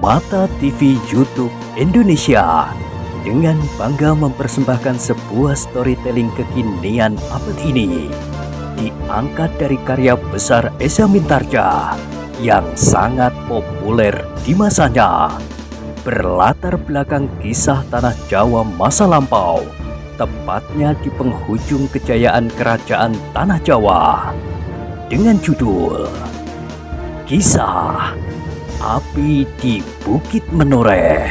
Mata TV YouTube Indonesia dengan bangga mempersembahkan sebuah storytelling kekinian abad ini, diangkat dari karya besar Esa Mintarja yang sangat populer di masanya, berlatar belakang kisah tanah Jawa masa lampau, tepatnya di penghujung kejayaan kerajaan tanah Jawa, dengan judul Kisah Api di Bukit Menoreh.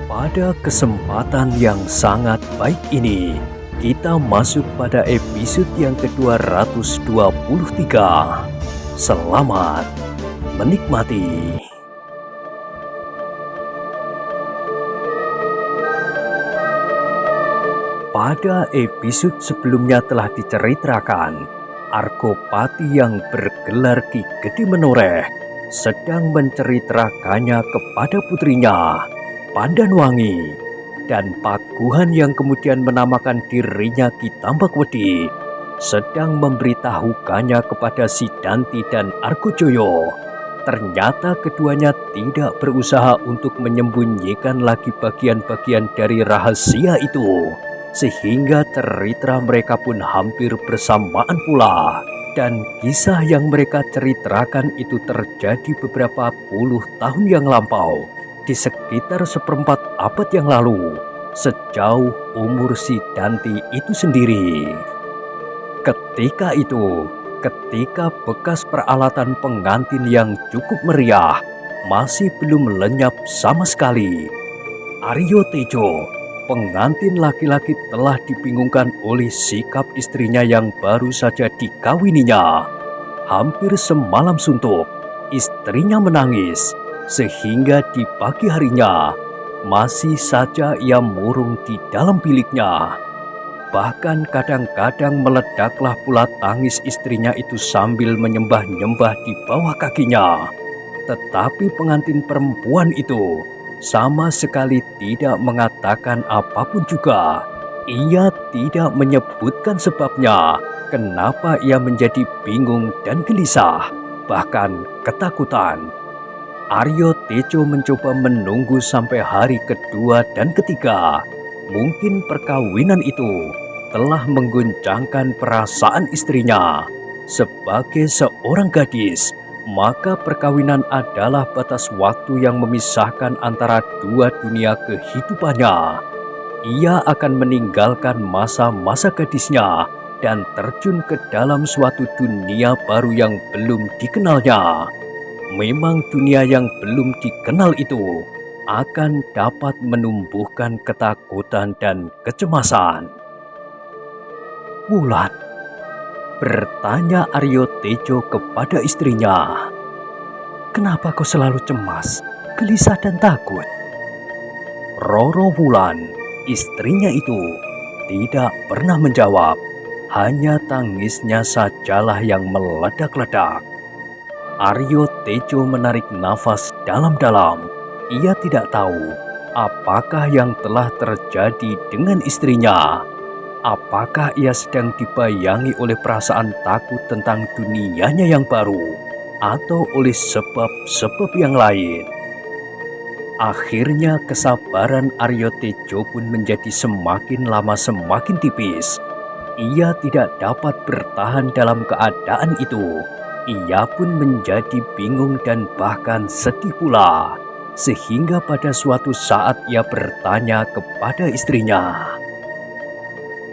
Pada kesempatan yang sangat baik ini, kita masuk pada episode yang ke-223. Selamat menikmati. Pada episode sebelumnya telah diceritakan, Argopati yang bergelar Ki Gede Menoreh sedang menceritakannya kepada putrinya, Pandanwangi, dan Pakuhan yang kemudian menamakan dirinya Ki Tambakwedi sedang memberitahukannya kepada Sidanti dan Argojoyo. Ternyata keduanya tidak berusaha untuk menyembunyikan lagi bagian-bagian dari rahasia itu, sehingga cerita mereka pun hampir bersamaan pula. Dan kisah yang mereka ceritakan itu terjadi beberapa puluh tahun yang lampau, di sekitar seperempat abad yang lalu, sejauh umur Sidanti itu sendiri. Ketika itu, ketika bekas peralatan pengantin yang cukup meriah masih belum lenyap sama sekali, Aryo Tejo, pengantin laki-laki, telah dibingungkan oleh sikap istrinya yang baru saja dikawininya. Hampir semalam suntuk, istrinya menangis, sehingga di pagi harinya masih saja ia murung di dalam biliknya. Bahkan kadang-kadang meledaklah pula tangis istrinya itu sambil menyembah-nyembah di bawah kakinya. Tetapi pengantin perempuan itu sama sekali tidak mengatakan apapun juga. Ia tidak menyebutkan sebabnya kenapa ia menjadi bingung dan gelisah, bahkan ketakutan. Aryo Tejo mencoba menunggu sampai hari kedua dan ketiga. Mungkin perkawinan itu telah mengguncangkan perasaan istrinya. Sebagai seorang gadis, maka perkawinan adalah batas waktu yang memisahkan antara dua dunia kehidupannya. Ia akan meninggalkan masa-masa gadisnya dan terjun ke dalam suatu dunia baru yang belum dikenalnya. Memang dunia yang belum dikenal itu akan dapat menumbuhkan ketakutan dan kecemasan. Wulan, bertanya Aryo Tejo kepada istrinya, "Kenapa kau selalu cemas, gelisah dan takut?" Roro Wulan, istrinya itu, tidak pernah menjawab. Hanya tangisnya sajalah yang meledak-ledak. Aryo Tejo menarik nafas dalam-dalam. Ia tidak tahu apakah yang telah terjadi dengan istrinya. Apakah ia sedang dibayangi oleh perasaan takut tentang dunianya yang baru, atau oleh sebab-sebab yang lain? Akhirnya kesabaran Aryo Tejo pun menjadi semakin lama semakin tipis. Ia tidak dapat bertahan dalam keadaan itu. Ia pun menjadi bingung dan bahkan sedih pula. Sehingga pada suatu saat ia bertanya kepada istrinya,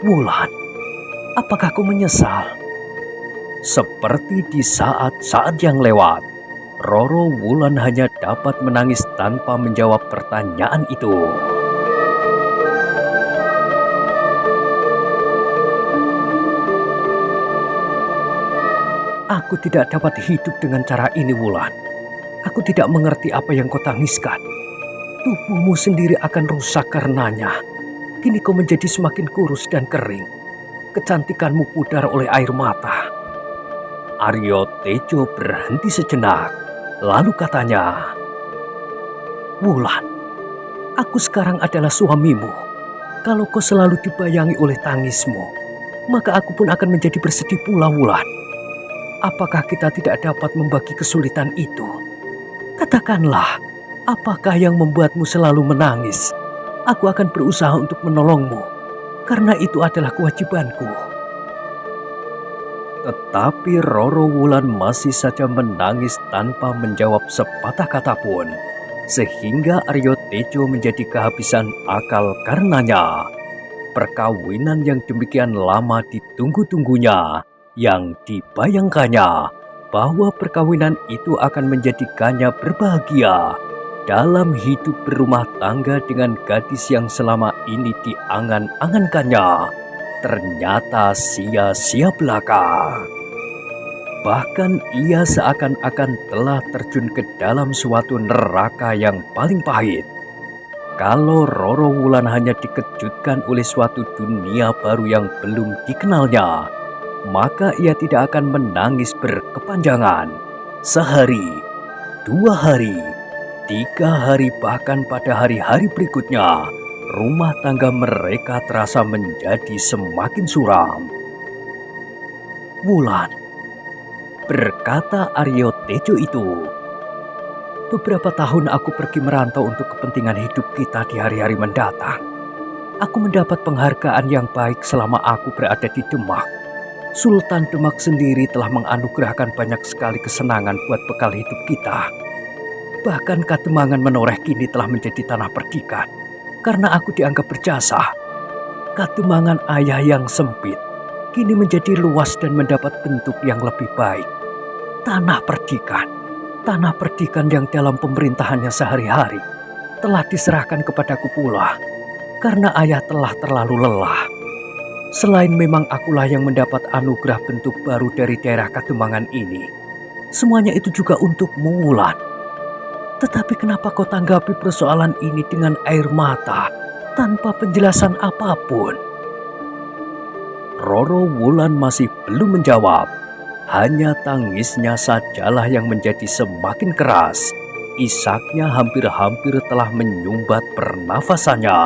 "Wulan, apakah kau menyesal?" Seperti di saat-saat yang lewat, Roro Wulan hanya dapat menangis tanpa menjawab pertanyaan itu. "Aku tidak dapat hidup dengan cara ini, Wulan. Aku tidak mengerti apa yang kau tangiskan. Tubuhmu sendiri akan rusak karenanya. Kini kau menjadi semakin kurus dan kering. Kecantikanmu pudar oleh air mata." Aryo Tejo berhenti sejenak, lalu katanya, "Wulan, aku sekarang adalah suamimu. Kalau kau selalu dibayangi oleh tangismu, maka aku pun akan menjadi bersedih pula, Wulan. apakah kita tidak dapat membagi kesulitan itu? Katakanlah, apakah yang membuatmu selalu menangis? Aku akan berusaha untuk menolongmu, karena itu adalah kewajibanku. Tetapi Roro Wulan masih saja menangis tanpa menjawab sepatah kata pun, sehingga Aryo Tejo menjadi kehabisan akal karenanya. Perkawinan yang demikian lama ditunggu-tunggunya, yang dibayangkannya bahwa perkawinan itu akan menjadikannya berbahagia dalam hidup berumah tangga dengan gadis yang selama ini diangan-angankannya, ternyata sia-sia belaka. Bahkan ia seakan-akan telah terjun ke dalam suatu neraka yang paling pahit. Kalau Roro Wulan hanya dikejutkan oleh suatu dunia baru yang belum dikenalnya, maka ia tidak akan menangis berkepanjangan. Sehari, 2 hari, 3 hari, bahkan pada hari-hari berikutnya, rumah tangga mereka terasa menjadi semakin suram. "Wulan," berkata Aryo Tejo itu, "beberapa tahun aku pergi merantau untuk kepentingan hidup kita di hari-hari mendatang. Aku mendapat penghargaan yang baik selama aku berada di Demak. Sultan Demak sendiri telah menganugerahkan banyak sekali kesenangan buat bekal hidup kita. Bahkan Kademangan Menoreh kini telah menjadi tanah perdikan karena aku dianggap berjasa. Kademangan ayah yang sempit kini menjadi luas dan mendapat bentuk yang lebih baik. Tanah perdikan yang dalam pemerintahannya sehari-hari telah diserahkan kepadaku pula karena ayah telah terlalu lelah. Selain memang akulah yang mendapat anugerah bentuk baru dari daerah Kademangan ini, semuanya itu juga untukmu, Wulan. Tetapi kenapa kau tanggapi persoalan ini dengan air mata tanpa penjelasan apapun?" Roro Wulan masih belum menjawab. Hanya tangisnya sajalah yang menjadi semakin keras. Isaknya hampir-hampir telah menyumbat pernafasannya.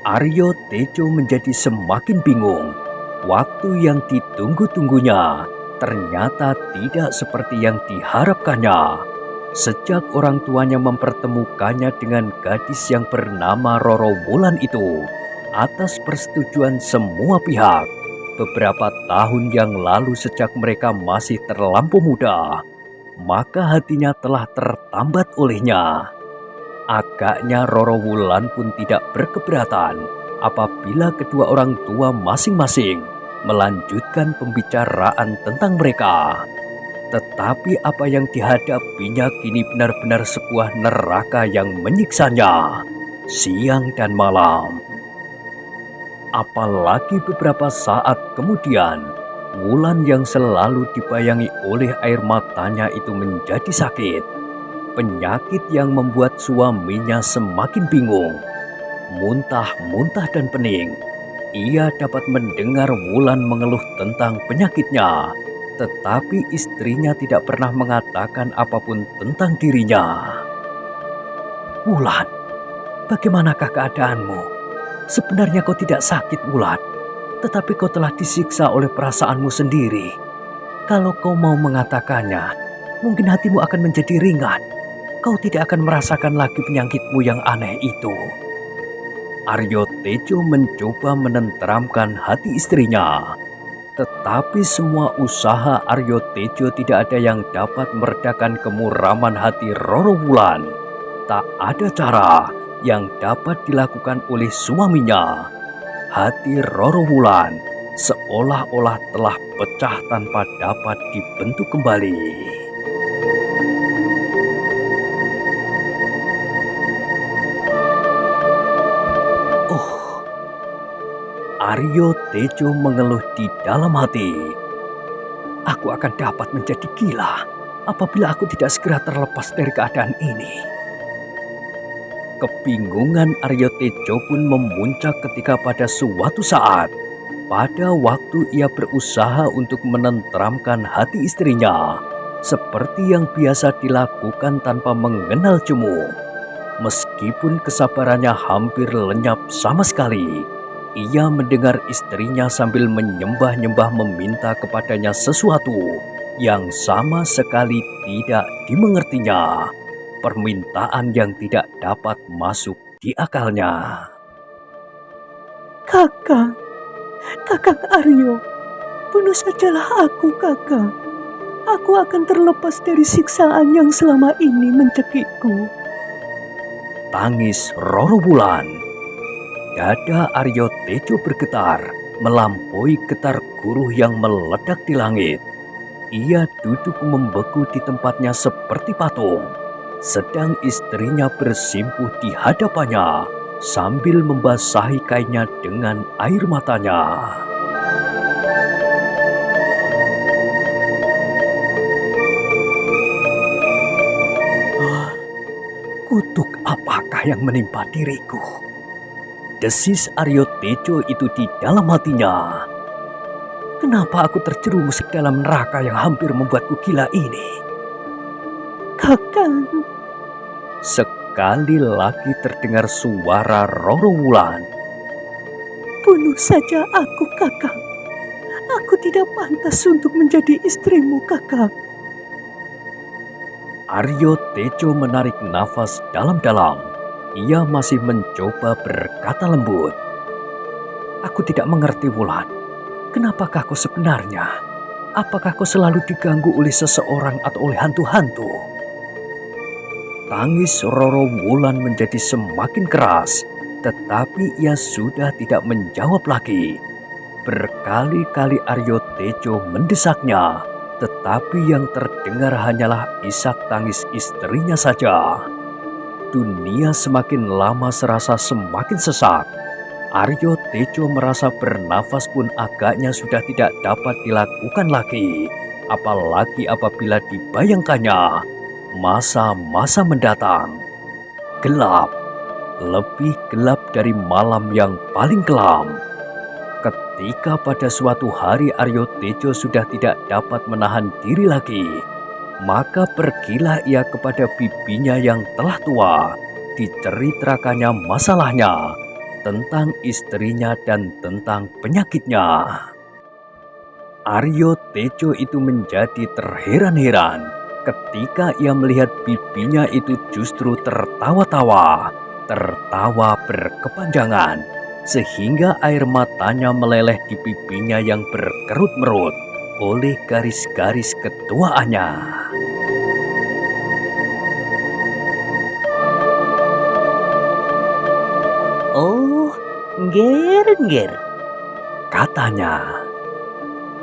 Aryo Tejo menjadi semakin bingung. Waktu yang ditunggu-tunggunya ternyata tidak seperti yang diharapkannya. Sejak orang tuanya mempertemukannya dengan gadis yang bernama Roro Wulan itu, atas persetujuan semua pihak, beberapa tahun yang lalu sejak mereka masih terlampau muda, maka hatinya telah tertambat olehnya. Agaknya Roro Wulan pun tidak berkeberatan apabila kedua orang tua masing-masing melanjutkan pembicaraan tentang mereka. Tetapi apa yang dihadapinya kini benar-benar sebuah neraka yang menyiksanya siang dan malam. Apalagi beberapa saat kemudian, Wulan yang selalu dibayangi oleh air matanya itu menjadi sakit. Penyakit yang membuat suaminya semakin bingung. Muntah-muntah dan pening. Ia dapat mendengar Wulan mengeluh tentang penyakitnya, tetapi istrinya tidak pernah mengatakan apapun tentang dirinya. "Wulan, bagaimanakah keadaanmu? Sebenarnya kau tidak sakit, Wulan, tetapi kau telah disiksa oleh perasaanmu sendiri. Kalau kau mau mengatakannya, mungkin hatimu akan menjadi ringan. Kau tidak akan merasakan lagi penyakitmu yang aneh itu." Aryo Tejo mencoba menenteramkan hati istrinya. Tetapi semua usaha Aryo Tejo tidak ada yang dapat meredakan kemuraman hati Roro Wulan. Tak ada cara yang dapat dilakukan oleh suaminya. Hati Roro Wulan seolah-olah telah pecah tanpa dapat dibentuk kembali. Aryo Tejo mengeluh di dalam hati. "Aku akan dapat menjadi gila apabila aku tidak segera terlepas dari keadaan ini." Kebingungan Aryo Tejo pun memuncak ketika pada suatu saat, pada waktu ia berusaha untuk menenteramkan hati istrinya, seperti yang biasa dilakukan tanpa mengenal jemu. Meskipun kesabarannya hampir lenyap sama sekali, ia mendengar istrinya sambil menyembah-nyembah meminta kepadanya sesuatu yang sama sekali tidak dimengertinya. Permintaan yang tidak dapat masuk di akalnya. Kakang, Kakang Aryo, bunuh sajalah aku, Kakang. Aku akan terlepas dari siksaan yang selama ini mencekikku. Tangis Roro Wulan. Dada Aryo Tejo bergetar, melampaui getar guruh yang meledak di langit. Ia duduk membeku di tempatnya seperti patung, sedang istrinya bersimpuh di hadapannya sambil membasahi kainnya dengan air matanya. Kutuk apakah yang menimpa diriku? Desis Aryo Tejo itu di dalam hatinya. Kenapa aku terjerumus ke dalam neraka yang hampir membuatku gila ini? Kakang, Sekali lagi terdengar suara Roro Wulan. bunuh saja aku, Kakang. Aku tidak pantas untuk menjadi istrimu, Kakang. Aryo Tejo menarik nafas dalam-dalam. Ia masih mencoba berkata lembut. Aku tidak mengerti, Wulan. Kenapakah kau sebenarnya? Apakah kau selalu diganggu oleh seseorang atau oleh hantu-hantu? Tangis Roro Wulan menjadi semakin keras, tetapi ia sudah tidak menjawab lagi. Berkali-kali Aryo Tejo mendesaknya, tetapi yang terdengar hanyalah isak tangis istrinya saja. Dunia semakin lama serasa semakin sesak. Aryo Tejo merasa bernafas pun agaknya sudah tidak dapat dilakukan lagi, apalagi apabila dibayangkannya masa-masa mendatang. Gelap, lebih gelap dari malam yang paling kelam. Ketika pada suatu hari Aryo Tejo sudah tidak dapat menahan diri lagi, maka pergilah ia kepada bibinya yang telah tua, diceritakannya masalahnya tentang istrinya dan tentang penyakitnya. Aryo Tejo itu menjadi terheran-heran ketika ia melihat bibinya itu justru tertawa-tawa, tertawa berkepanjangan, sehingga air matanya meleleh di pipinya yang berkerut-merut oleh garis-garis ketuaannya. Oh, Nger, Katanya.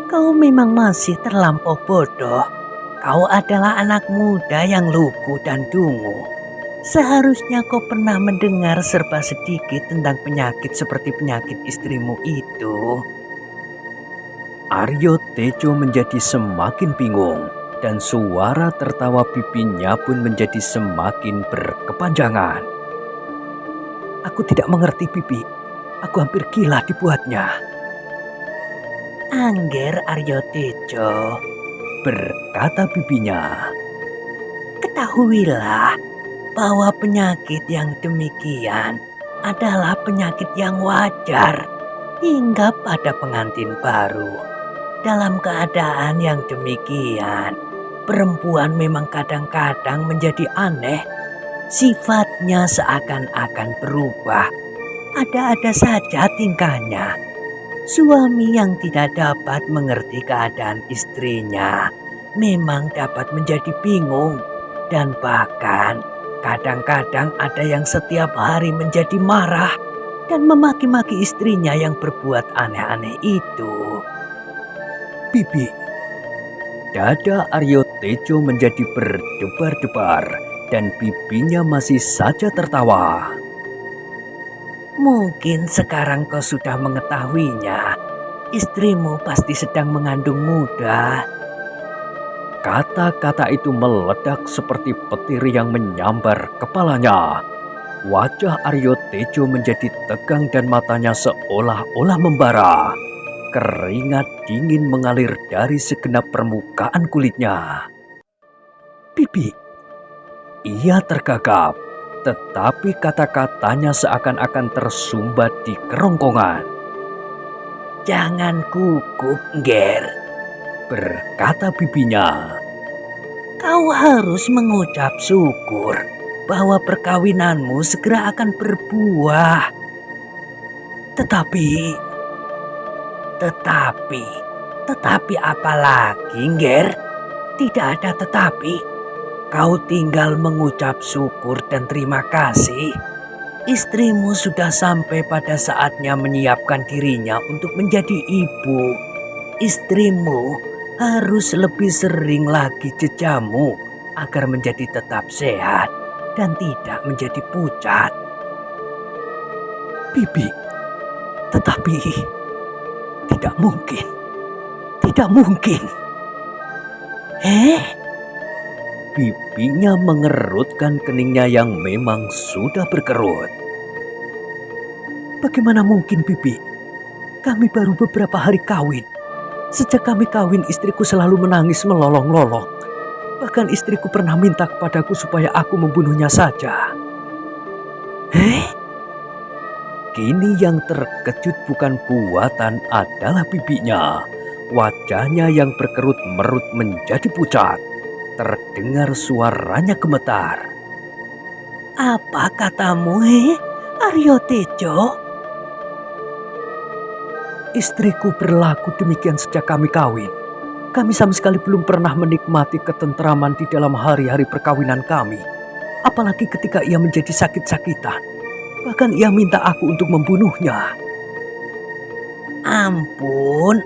kau memang masih terlampau bodoh. Kau adalah anak muda yang lugu dan dungu. Seharusnya kau pernah mendengar serba sedikit tentang penyakit seperti penyakit istrimu itu. Aryo Tejo menjadi semakin bingung dan suara tertawa pipinya pun menjadi semakin berkepanjangan. Aku tidak mengerti, Pipi. Aku hampir gila dibuatnya. Angger Aryo Tejo, Berkata pipinya. ketahuilah bahwa penyakit yang demikian adalah penyakit yang wajar hingga pada pengantin baru. Dalam keadaan yang demikian, perempuan memang kadang-kadang menjadi aneh. Sifatnya seakan-akan berubah. Ada-ada saja tingkahnya. Suami yang tidak dapat mengerti keadaan istrinya memang dapat menjadi bingung. Dan bahkan kadang-kadang ada yang setiap hari menjadi marah dan memaki-maki istrinya yang berbuat aneh-aneh itu. Pipi. Dada Aryo Tejo menjadi berdebar-debar dan pipinya masih saja tertawa. Mungkin sekarang kau sudah mengetahuinya. Istrimu pasti sedang mengandung muda. Kata-kata itu meledak seperti petir yang menyambar kepalanya. Wajah Aryo Tejo menjadi tegang dan matanya seolah-olah membara. Keringat dingin mengalir dari segenap permukaan kulitnya. Pipi. Ia tergagap, tetapi kata-katanya seakan-akan tersumbat di kerongkongan. Jangan gugup, Nger, berkata bibinya. Kau harus mengucap syukur bahwa perkawinanmu segera akan berbuah. Tetapi apa lagi, Nger? Tidak ada tetapi. Kau tinggal mengucap syukur dan terima kasih. Istrimu sudah sampai pada saatnya menyiapkan dirinya untuk menjadi ibu. Istrimu harus lebih sering lagi jejamu agar menjadi tetap sehat dan tidak menjadi pucat. Bibi, tetapi tidak mungkin. Tidak mungkin. Bibinya mengerutkan keningnya yang memang sudah berkerut. Bagaimana mungkin, Bibi? Kami baru beberapa hari kawin. Sejak kami kawin, istriku selalu menangis melolong-lolong. Bahkan istriku pernah minta kepadaku supaya aku membunuhnya saja. Kini yang terkejut bukan buatan adalah bibinya. Wajahnya yang berkerut-merut menjadi pucat. Terdengar suaranya gemetar. Apa katamu, Aryo Tejo? Istriku berlaku demikian sejak kami kawin. Kami sama sekali belum pernah menikmati ketentraman di dalam hari-hari perkawinan kami. Apalagi ketika ia menjadi sakit-sakitan. Bahkan ia minta aku untuk membunuhnya. Ampun.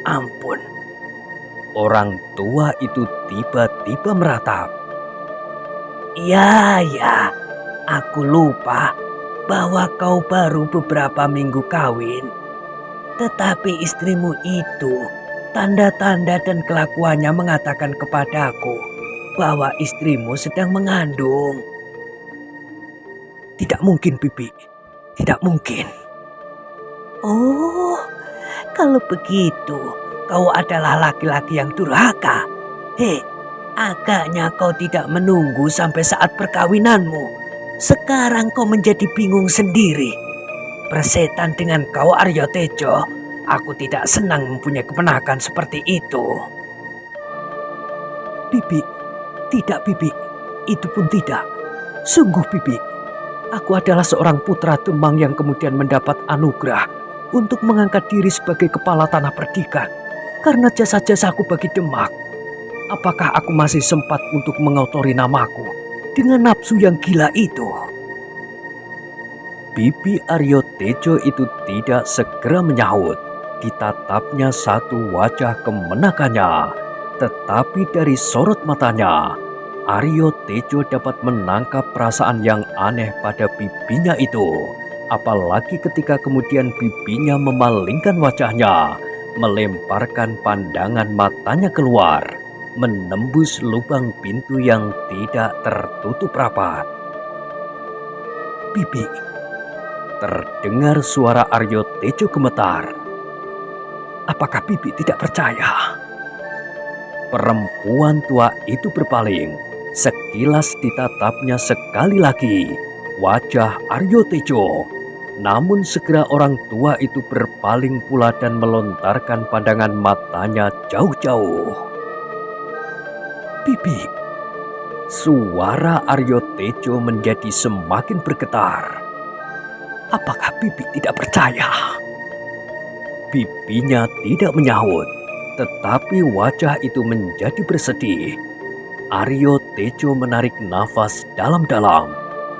Orang tua itu tiba-tiba meratap. Ya, aku lupa bahwa kau baru beberapa minggu kawin. Tetapi istrimu itu, tanda-tanda dan kelakuannya mengatakan kepadaku bahwa istrimu sedang mengandung. Tidak mungkin, Bibi. Tidak mungkin. Oh, kalau begitu, kau adalah laki-laki yang durhaka. Agaknya kau tidak menunggu sampai saat perkawinanmu. Sekarang kau menjadi bingung sendiri. Persetan dengan kau, Aryo Tejo. Aku tidak senang mempunyai keponakan seperti itu. Bibi, tidak Bibi. Itu pun tidak. Sungguh Bibi. Aku adalah seorang putra Demang yang kemudian mendapat anugerah untuk mengangkat diri sebagai kepala tanah perdikan. Karena jasa-jasaku bagi Demak, apakah aku masih sempat untuk mengotori namaku dengan nafsu yang gila itu? Bibi Aryo Tejo itu tidak segera menyahut. Ditatapnya satu wajah kemenakannya. Tetapi dari sorot matanya, Aryo Tejo dapat menangkap perasaan yang aneh pada bibinya itu. Apalagi ketika kemudian bibinya memalingkan wajahnya, melemparkan pandangan matanya keluar, menembus lubang pintu yang tidak tertutup rapat. Bibi, terdengar suara Aryo Tejo gemetar. Apakah Bibi tidak percaya? Perempuan tua itu berpaling. Sekilas ditatapnya sekali lagi wajah Aryo Tejo. Namun segera orang tua itu berpaling pula dan melontarkan pandangan matanya jauh-jauh. Bibi, suara Aryo Tejo menjadi semakin bergetar. Apakah Bibi tidak percaya? Bibinya tidak menyahut, tetapi wajah itu menjadi bersedih. Aryo Tejo menarik nafas dalam-dalam.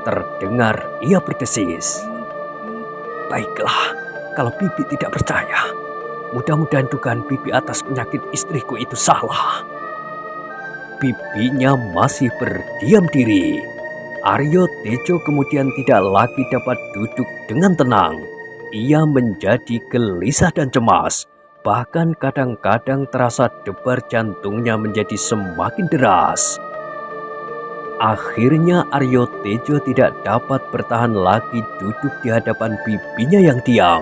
Terdengar ia berdesis. Baiklah, kalau Bibi tidak percaya, mudah-mudahan dugaan Bibi atas penyakit istriku itu salah. Bibinya masih berdiam diri. Aryo Tejo kemudian tidak lagi dapat duduk dengan tenang. Ia menjadi gelisah dan cemas. Bahkan kadang-kadang terasa debar jantungnya menjadi semakin deras. Akhirnya Aryo Tejo tidak dapat bertahan lagi duduk di hadapan bibinya yang diam.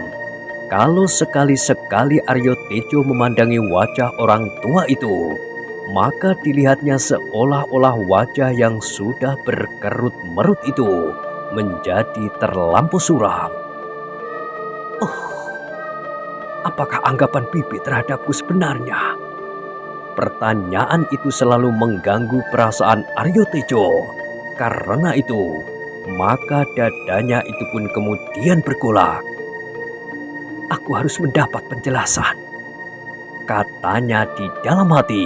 Kalau sekali-sekali Aryo Tejo memandangi wajah orang tua itu, maka dilihatnya seolah-olah wajah yang sudah berkerut-merut itu menjadi terlampau suram. apakah anggapan Bibi terhadapku sebenarnya? Pertanyaan itu selalu mengganggu perasaan Aryo Tejo. Karena itu, maka dadanya itu pun kemudian bergolak. Aku harus mendapat penjelasan, katanya di dalam hati.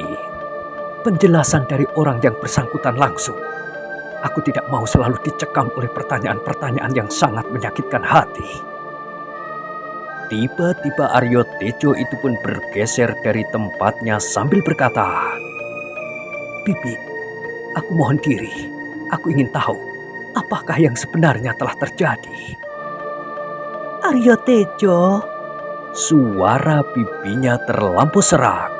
Penjelasan dari orang yang bersangkutan langsung. Aku tidak mau selalu dicekam oleh pertanyaan-pertanyaan yang sangat menyakitkan hati. Tiba-tiba Aryo Tejo itu pun bergeser dari tempatnya sambil berkata, Bibi, aku mohon diri. Aku ingin tahu apakah yang sebenarnya telah terjadi. Aryo Tejo, suara bibinya terlampau serak.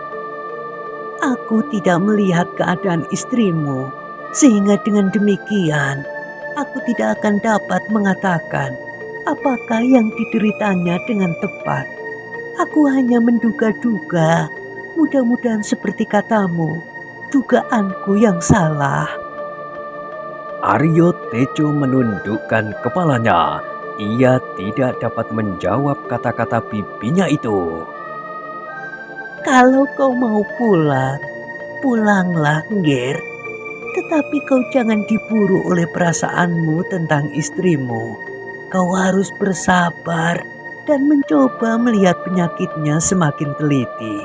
Aku tidak melihat keadaan istrimu, sehingga dengan demikian aku tidak akan dapat mengatakan apakah yang dideritanya dengan tepat. Aku hanya menduga-duga, mudah-mudahan seperti katamu, dugaanku yang salah. Aryo Tejo menundukkan kepalanya. Ia tidak dapat menjawab kata-kata bibinya itu. Kalau kau mau pulang, pulanglah, Ngger. Tetapi kau jangan diburu oleh perasaanmu tentang istrimu. Kau harus bersabar dan mencoba melihat penyakitnya semakin teliti.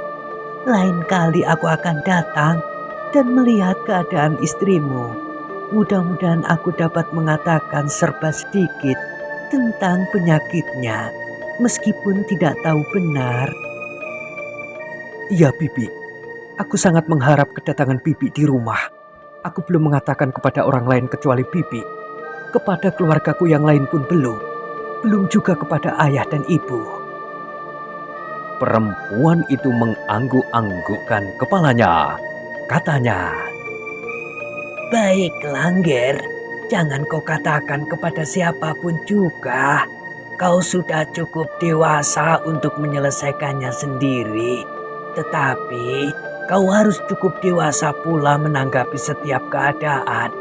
Lain kali aku akan datang dan melihat keadaan istrimu. Mudah-mudahan aku dapat mengatakan serba sedikit tentang penyakitnya, meskipun tidak tahu benar. Ya, Bibi. Aku sangat mengharap kedatangan Bibi di rumah. Aku belum mengatakan kepada orang lain kecuali Bibi. Kepada keluargaku yang lain pun belum. Belum juga kepada ayah dan ibu. Perempuan itu mengangguk-anggukkan kepalanya. Katanya, Baiklah, Ngger. Jangan kau katakan kepada siapapun juga. Kau sudah cukup dewasa untuk menyelesaikannya sendiri. Tetapi kau harus cukup dewasa pula menanggapi setiap keadaan.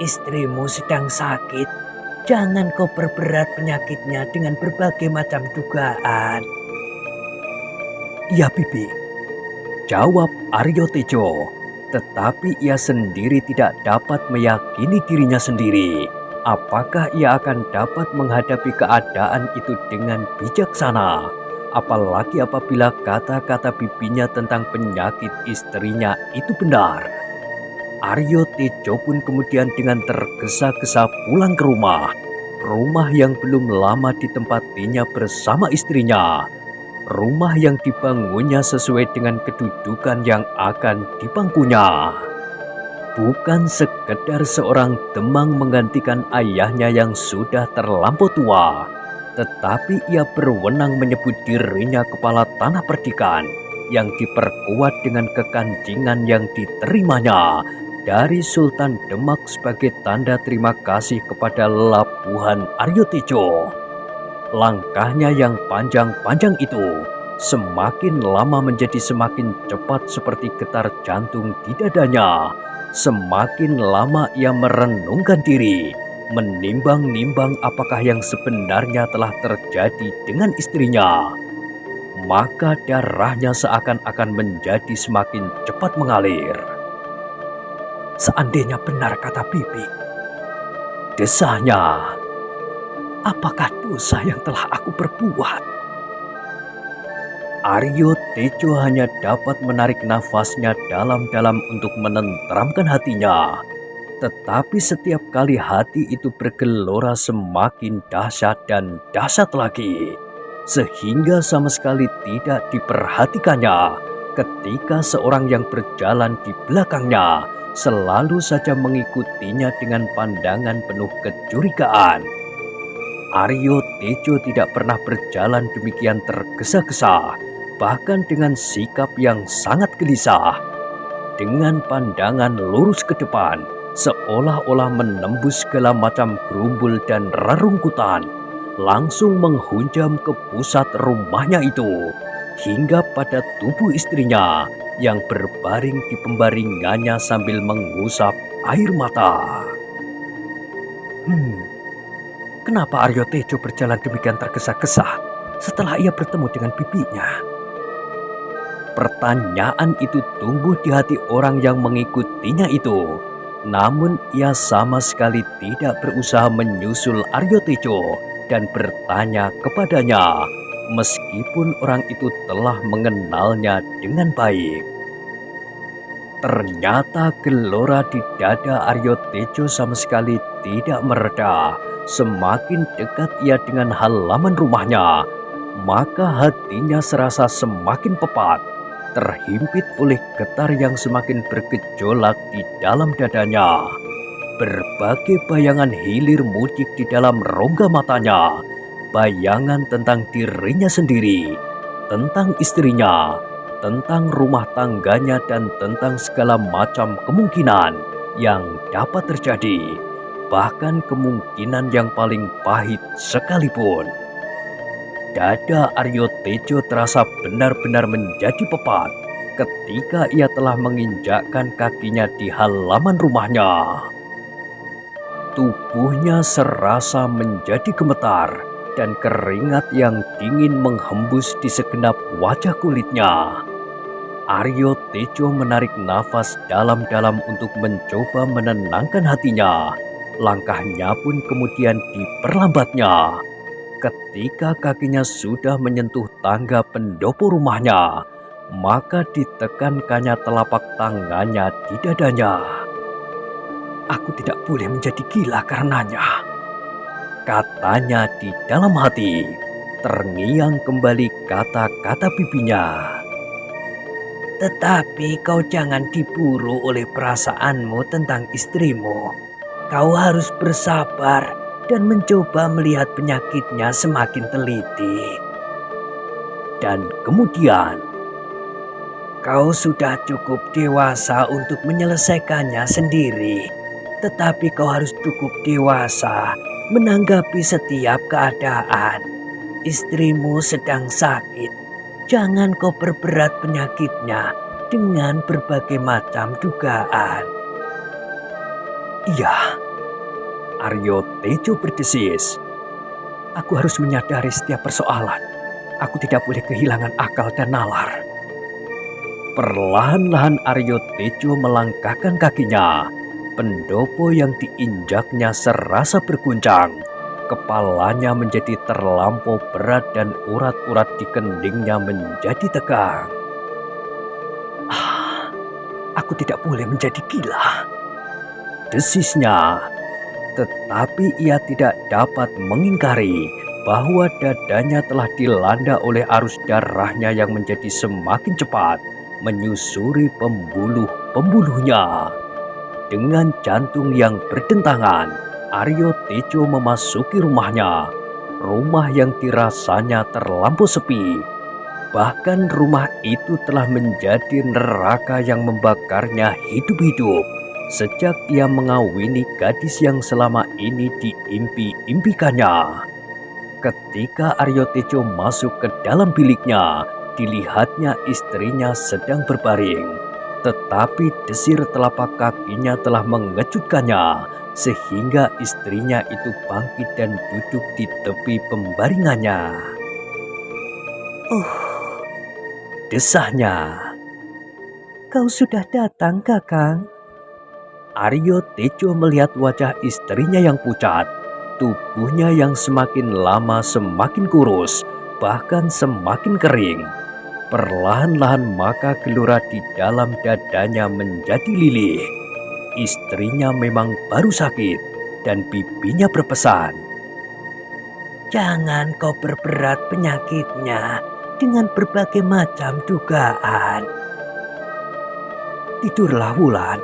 Istrimu sedang sakit. Jangan kau perberat penyakitnya dengan berbagai macam dugaan. Ya, Bibi. Jawab Aryo Tejo. Tetapi ia sendiri tidak dapat meyakini dirinya sendiri. Apakah ia akan dapat menghadapi keadaan itu dengan bijaksana? Apalagi apabila kata-kata bibinya tentang penyakit istrinya itu benar. Aryo Tejo pun kemudian dengan tergesa-gesa pulang ke rumah. Rumah yang belum lama ditempatinya bersama istrinya. Rumah yang dibangunnya sesuai dengan kedudukan yang akan dipangkunya. Bukan sekedar seorang demang menggantikan ayahnya yang sudah terlampau tua, tetapi ia berwenang menyebut dirinya kepala tanah perdikan yang diperkuat dengan kekancingan yang diterimanya dari Sultan Demak sebagai tanda terima kasih kepada Labuhan Aryo Tejo. Langkahnya yang panjang-panjang itu semakin lama menjadi semakin cepat seperti getar jantung di dadanya. Semakin lama ia merenungkan diri, menimbang-nimbang apakah yang sebenarnya telah terjadi dengan istrinya. Maka darahnya seakan-akan menjadi semakin cepat mengalir. Seandainya benar kata Bibi, desahnya, apakah dosa yang telah aku perbuat? Aryo Tejo hanya dapat menarik nafasnya dalam-dalam untuk menenteramkan hatinya. Tetapi setiap kali hati itu bergelora semakin dahsyat dan dahsyat lagi. Sehingga sama sekali tidak diperhatikannya ketika seorang yang berjalan di belakangnya selalu saja mengikutinya dengan pandangan penuh kecurigaan. Aryo Tejo tidak pernah berjalan demikian tergesa-gesa, bahkan dengan sikap yang sangat gelisah. Dengan pandangan lurus ke depan, seolah-olah menembus segala macam gerumbul dan rerungkutan, langsung menghunjam ke pusat rumahnya itu, hingga pada tubuh istrinya yang berbaring di pembaringannya sambil mengusap air mata. Kenapa Aryo Tejo berjalan demikian tergesa-gesa? setelah ia bertemu dengan bibinya? Pertanyaan itu tumbuh di hati orang yang mengikutinya itu. Namun ia sama sekali tidak berusaha menyusul Aryo Tejo dan bertanya kepadanya, meskipun orang itu telah mengenalnya dengan baik. Ternyata gelora di dada Aryo Tejo sama sekali tidak mereda. Semakin dekat ia dengan halaman rumahnya, maka hatinya serasa semakin pepat, terhimpit oleh getar yang semakin bergejolak di dalam dadanya. Berbagai bayangan hilir mudik di dalam rongga matanya, bayangan tentang dirinya sendiri, tentang istrinya, tentang rumah tangganya, dan tentang segala macam kemungkinan yang dapat terjadi, bahkan kemungkinan yang paling pahit sekalipun. Dada Aryo Tejo terasa benar-benar menjadi pepat ketika ia telah menginjakkan kakinya di halaman rumahnya. Tubuhnya serasa menjadi gemetar dan keringat yang dingin menghembus di segenap wajah kulitnya. Aryo Tejo menarik nafas dalam-dalam untuk mencoba menenangkan hatinya. Langkahnya pun kemudian diperlambatnya. Ketika kakinya sudah menyentuh tangga pendopo rumahnya, maka ditekankannya telapak tangannya di dadanya. "Aku tidak boleh menjadi gila karenanya," katanya di dalam hati. Terngiang kembali kata-kata bibinya. Tetapi kau jangan diburu oleh perasaanmu tentang istrimu. Kau harus bersabar dan mencoba melihat penyakitnya semakin teliti. Dan kemudian, kau sudah cukup dewasa untuk menyelesaikannya sendiri. Tetapi kau harus cukup dewasa menanggapi setiap keadaan. Istrimu sedang sakit. Jangan kau perberat penyakitnya dengan berbagai macam dugaan. "Iya," Aryo Tejo berdesis. "Aku harus menyadari setiap persoalan. Aku tidak boleh kehilangan akal dan nalar." Perlahan-lahan Aryo Tejo melangkahkan kakinya. Pendopo yang diinjaknya serasa berguncang. Kepalanya menjadi terlampau berat dan urat-urat di keningnya menjadi tegang. "Aku tidak boleh menjadi gila," desisnya. Tetapi ia tidak dapat mengingkari bahwa dadanya telah dilanda oleh arus darahnya yang menjadi semakin cepat menyusuri pembuluh-pembuluhnya. Dengan jantung yang berdentangan, Aryo Tejo memasuki rumahnya. Rumah yang dirasanya terlampau sepi. Bahkan rumah itu telah menjadi neraka yang membakarnya hidup-hidup sejak ia mengawini gadis yang selama ini diimpi-impikannya. Ketika Aryo Tejo masuk ke dalam biliknya, dilihatnya istrinya sedang berbaring. Tetapi desir telapak kakinya telah mengejutkannya, sehingga istrinya itu bangkit dan duduk di tepi pembaringannya. Desahnya. "Kau sudah datang, Kakang?" Aryo Tejo melihat wajah istrinya yang pucat, tubuhnya yang semakin lama semakin kurus, bahkan semakin kering. Perlahan-lahan maka gelora di dalam dadanya menjadi lilih. Istrinya memang baru sakit dan bibinya berpesan, "Jangan kau berberat penyakitnya dengan berbagai macam dugaan." "Tidurlah, Wulan."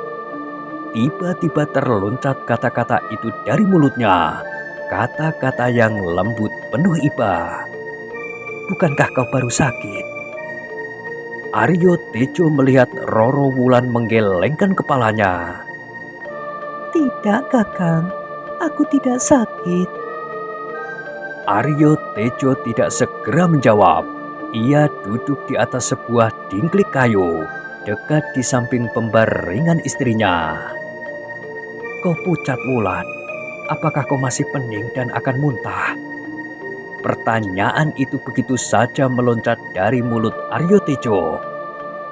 Tiba-tiba terloncat kata-kata itu dari mulutnya. Kata-kata yang lembut penuh iba. "Bukankah kau baru sakit?" Aryo Tejo melihat Roro Wulan menggelengkan kepalanya. "Tidak, Kakang. Aku tidak sakit." Aryo Tejo tidak segera menjawab. Ia duduk di atas sebuah dingklik kayu, dekat di samping pembaringan istrinya. "Kau pucat, Wulan. Apakah kau masih pening dan akan muntah?" pertanyaan itu begitu saja meloncat dari mulut Aryo Tejo.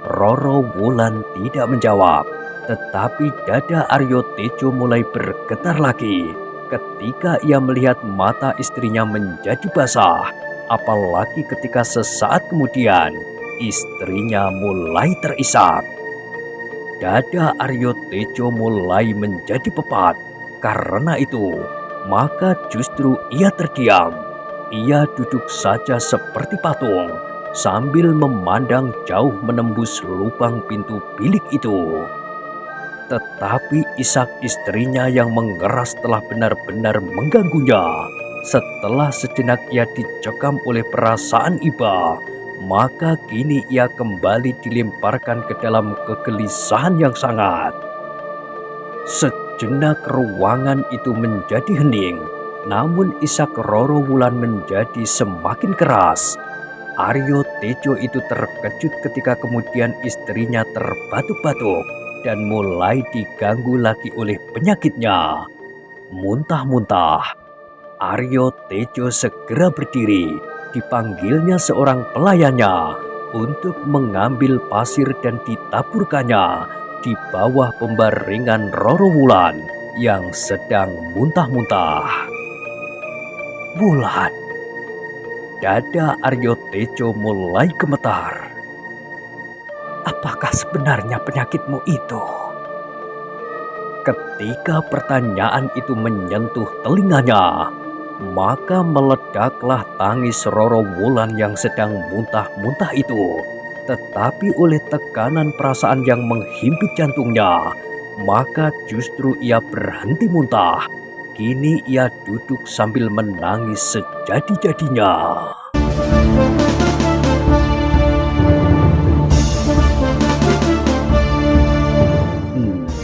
Roro Wulan tidak menjawab, tetapi dada Aryo Tejo mulai bergetar lagi ketika ia melihat mata istrinya menjadi basah, apalagi ketika sesaat kemudian istrinya mulai terisak. Dada Aryo Tejo mulai menjadi pepat. Karena itu, maka justru ia terdiam. Ia duduk saja seperti patung sambil memandang jauh menembus lubang pintu bilik itu. Tetapi isak istrinya yang mengeras telah benar-benar mengganggunya. Setelah sejenak ia dicekam oleh perasaan iba, maka kini ia kembali dilemparkan ke dalam kegelisahan yang sangat. Sejenak ruangan itu menjadi hening, namun isak Roro Wulan menjadi semakin keras. Aryo Tejo itu terkejut ketika kemudian istrinya terbatuk-batuk dan mulai diganggu lagi oleh penyakitnya. Muntah-muntah, Aryo Tejo segera berdiri. Dipanggilnya seorang pelayannya untuk mengambil pasir dan ditaburkannya di bawah pembaringan Roro Wulan yang sedang muntah-muntah. Wulan, dada Aryo Tejo mulai gemetar. Apakah sebenarnya penyakitmu itu? Ketika pertanyaan itu menyentuh telinganya, maka meledaklah tangis Roro Wulan yang sedang muntah-muntah itu. Tetapi oleh tekanan perasaan yang menghimpit jantungnya, maka justru ia berhenti muntah. Kini ia duduk sambil menangis sejadi-jadinya.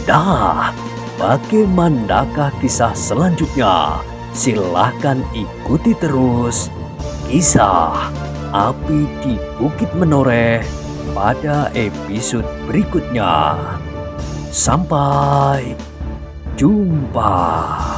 Nah, bagaimanakah kisah selanjutnya? Silahkan ikuti terus kisah Api di Bukit Menoreh pada episode berikutnya. Sampai jumpa.